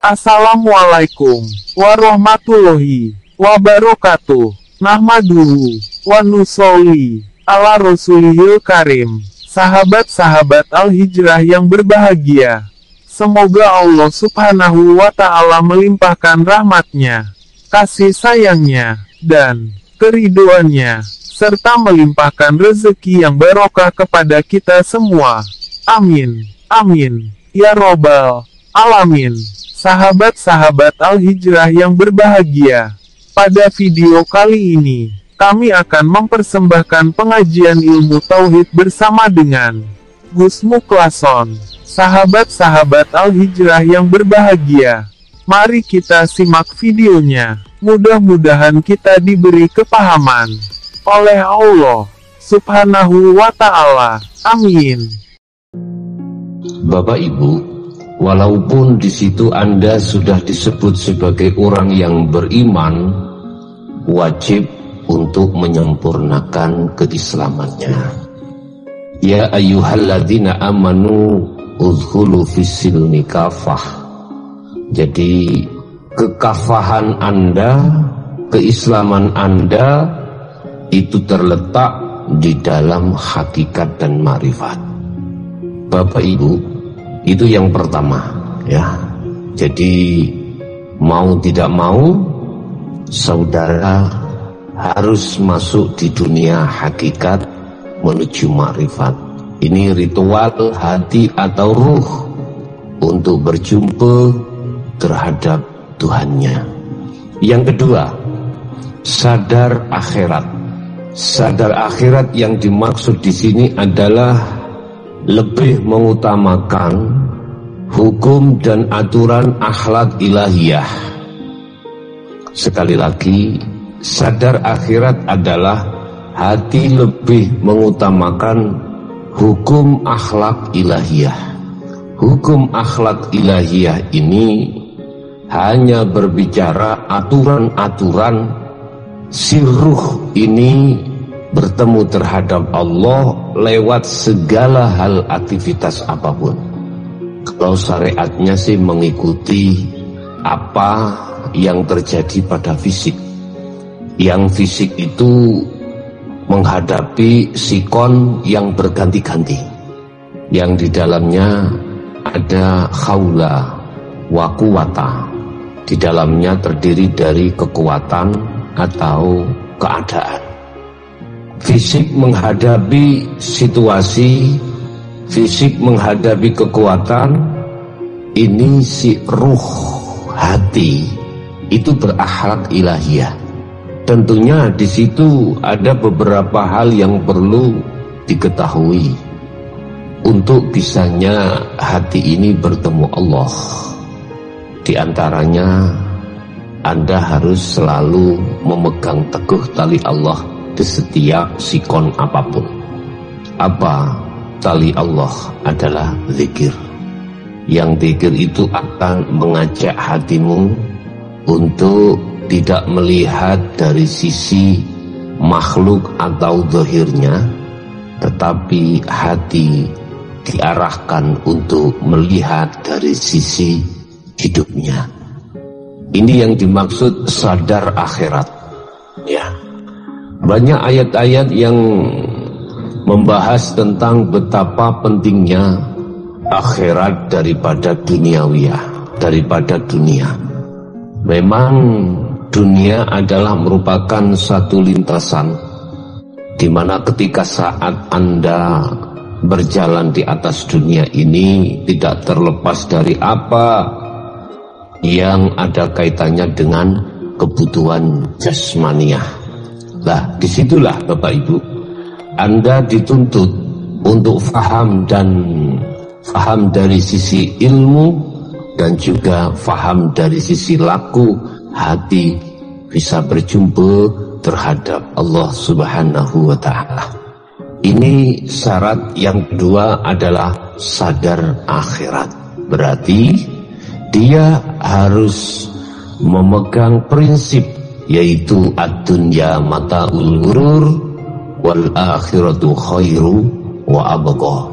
Assalamualaikum warahmatullahi wabarakatuh. Nahmaduhu wa nusolli ala rasulihil karim. Sahabat-sahabat Al-Hijrah yang berbahagia, semoga Allah subhanahu wa ta'ala melimpahkan rahmatnya, kasih sayangnya, dan keriduannya, serta melimpahkan rezeki yang barokah kepada kita semua. Amin. Amin. Ya Robbal Alamin. Sahabat-sahabat Al-Hijrah yang berbahagia, pada video kali ini, kami akan mempersembahkan pengajian ilmu tauhid bersama dengan Gus Muklason. Sahabat-sahabat Al-Hijrah yang berbahagia, mari kita simak videonya. Mudah-mudahan kita diberi kepahaman oleh Allah subhanahu wa ta'ala. Amin. Bapak Ibu, walaupun di situ Anda sudah disebut sebagai orang yang beriman, wajib untuk menyempurnakan keislamannya. Ya ayyuhalladzina amanu udkhulu fis-silmi kafah. Jadi kekafahan Anda, keislaman Anda itu terletak di dalam hakikat dan ma'rifat. Bapak Ibu, itu yang pertama, ya. Jadi mau tidak mau, saudara harus masuk di dunia hakikat menuju ma'rifat. Ini ritual hati atau ruh untuk berjumpa terhadap Tuhannya. Yang kedua, sadar akhirat. Sadar akhirat yang dimaksud di sini adalah lebih mengutamakan hukum dan aturan akhlak ilahiyah. Sekali lagi, sadar akhirat adalah hati lebih mengutamakan hukum akhlak ilahiyah. Hukum akhlak ilahiyah ini hanya berbicara aturan-aturan si ruh ini bertemu terhadap Allah lewat segala hal aktivitas apapun. Kalau syariatnya sih mengikuti apa yang terjadi pada fisik. Yang fisik itu menghadapi sikon yang berganti-ganti, yang di dalamnya ada khawla wa quwata. Di dalamnya terdiri dari kekuatan atau keadaan. Fisik menghadapi situasi, fisik menghadapi kekuatan, ini si ruh hati itu berakhlak ilahiyah. Tentunya di situ ada beberapa hal yang perlu diketahui untuk bisanya hati ini bertemu Allah. Di antaranya, Anda harus selalu memegang teguh tali Allah di setiap sikon apapun. Apa tali Allah? Adalah zikir. Yang zikir itu akan mengajak hatimu untuk tidak melihat dari sisi makhluk atau zahirnya, tetapi hati diarahkan untuk melihat dari sisi hidupnya. Ini yang dimaksud sadar akhirat, ya. Banyak ayat-ayat yang membahas tentang betapa pentingnya akhirat daripada duniawiyah, daripada dunia. Memang dunia adalah merupakan satu lintasan di mana ketika saat Anda berjalan di atas dunia ini tidak terlepas dari apa yang ada kaitannya dengan kebutuhan jasmaniah. Nah, disitulah Bapak Ibu, Anda dituntut untuk faham dari sisi ilmu dan juga faham dari sisi laku hati bisa berjumpa terhadap Allah subhanahu wa ta'ala. Ini syarat yang kedua adalah sadar akhirat. Berarti dia harus memegang prinsip, yaitu ad-dunya mata'ul ghurur wal akhiratu khairu wa abqa.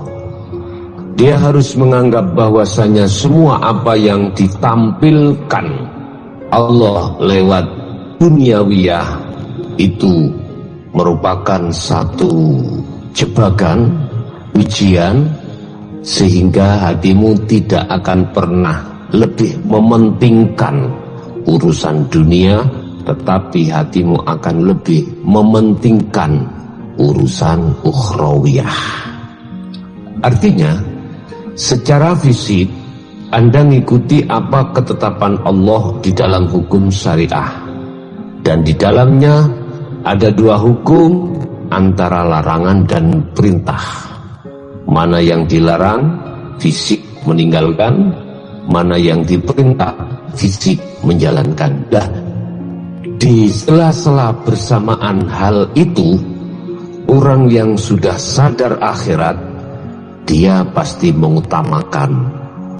Dia harus menganggap bahwasanya semua apa yang ditampilkan Allah lewat duniawiyah itu merupakan satu jebakan, ujian, sehingga hatimu tidak akan pernah lebih mementingkan urusan dunia, tetapi hatimu akan lebih mementingkan urusan ukhrawiyah. Artinya, secara fisik Anda mengikuti apa ketetapan Allah di dalam hukum syariah, dan di dalamnya ada dua hukum antara larangan dan perintah. Mana yang dilarang, fisik meninggalkan, mana yang diperintah, fisik menjalankan. Di sela-sela bersamaan hal itu, orang yang sudah sadar akhirat, dia pasti mengutamakan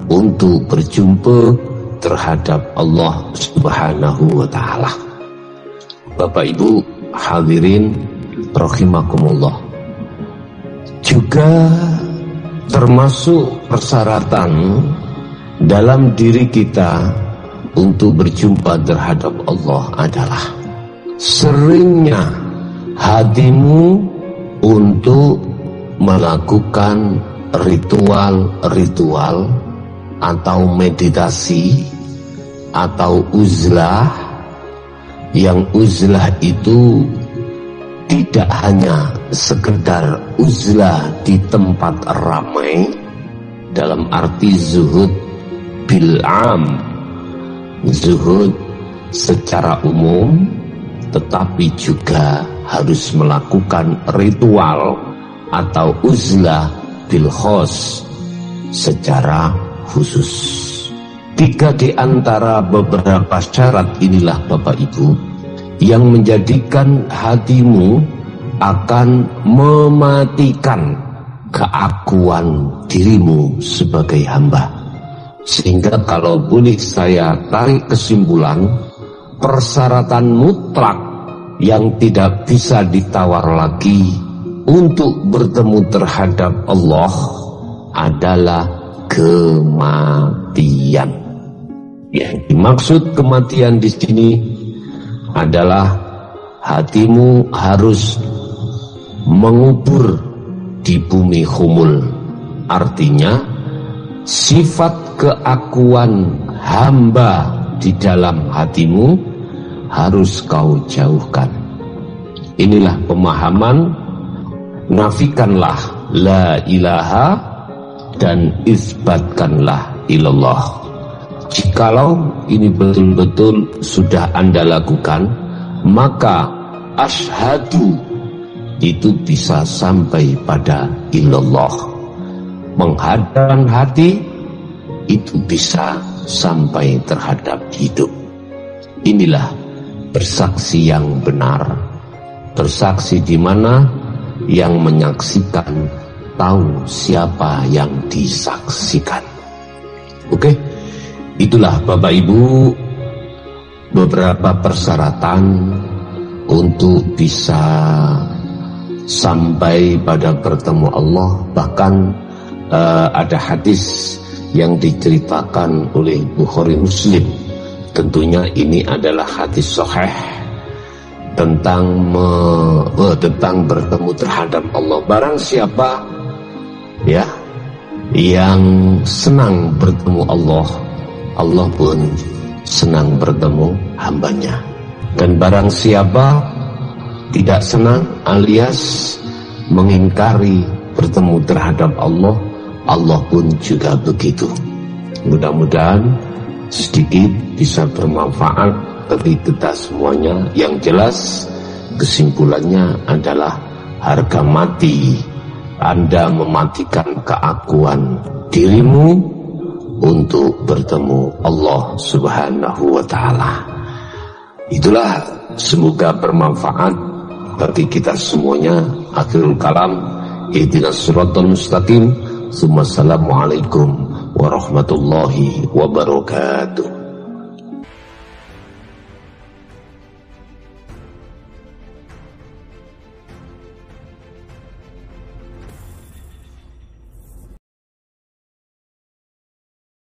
untuk berjumpa terhadap Allah Subhanahu wa ta'ala. Bapak Ibu hadirin rahimakumullah, juga termasuk persyaratan dalam diri kita untuk berjumpa terhadap Allah adalah seringnya hatimu untuk melakukan ritual-ritual atau meditasi atau uzlah, yang uzlah itu tidak hanya sekedar uzlah di tempat ramai dalam arti zuhud bil'am, zuhud secara umum, tetapi juga harus melakukan ritual atau uzlah bil khos secara khusus. 3 di antara beberapa syarat inilah Bapak Ibu yang menjadikan hatimu akan mematikan keakuan dirimu sebagai hamba. Sehingga kalau boleh saya tarik kesimpulan, persyaratan mutlak yang tidak bisa ditawar lagi untuk bertemu terhadap Allah adalah kematian. Yang dimaksud kematian di sini adalah hatimu harus mengubur di bumi humul. Artinya sifat keakuan hamba di dalam hatimu harus kau jauhkan. Inilah pemahaman nafikanlah la ilaha dan isbatkanlah ilallah. Jikalau ini betul-betul sudah Anda lakukan, maka asyhadu itu bisa sampai pada ilallah. Menghadirkan hati itu bisa sampai terhadap hidup. Inilah bersaksi yang benar, bersaksi di mana yang menyaksikan tahu siapa yang disaksikan. Oke, itulah Bapak Ibu beberapa persyaratan untuk bisa sampai pada bertemu Allah. Bahkan ada hadis yang diceritakan oleh Bukhari Muslim. Tentunya ini adalah hadis sahih tentang bertemu terhadap Allah. Barang siapa ya yang senang bertemu Allah, Allah pun senang bertemu hambanya. Dan barang siapa tidak senang alias mengingkari bertemu terhadap Allah, Allah pun juga begitu. Mudah-mudahan sedikit bisa bermanfaat bagi kita semuanya. Yang jelas kesimpulannya adalah harga mati Anda mematikan keakuan dirimu untuk bertemu Allah Subhanahu wa ta'ala. Itulah, semoga bermanfaat bagi kita semuanya. Akhirul kalam, ihdinas siratal mustaqim. Assalamualaikum warahmatullahi wabarakatuh.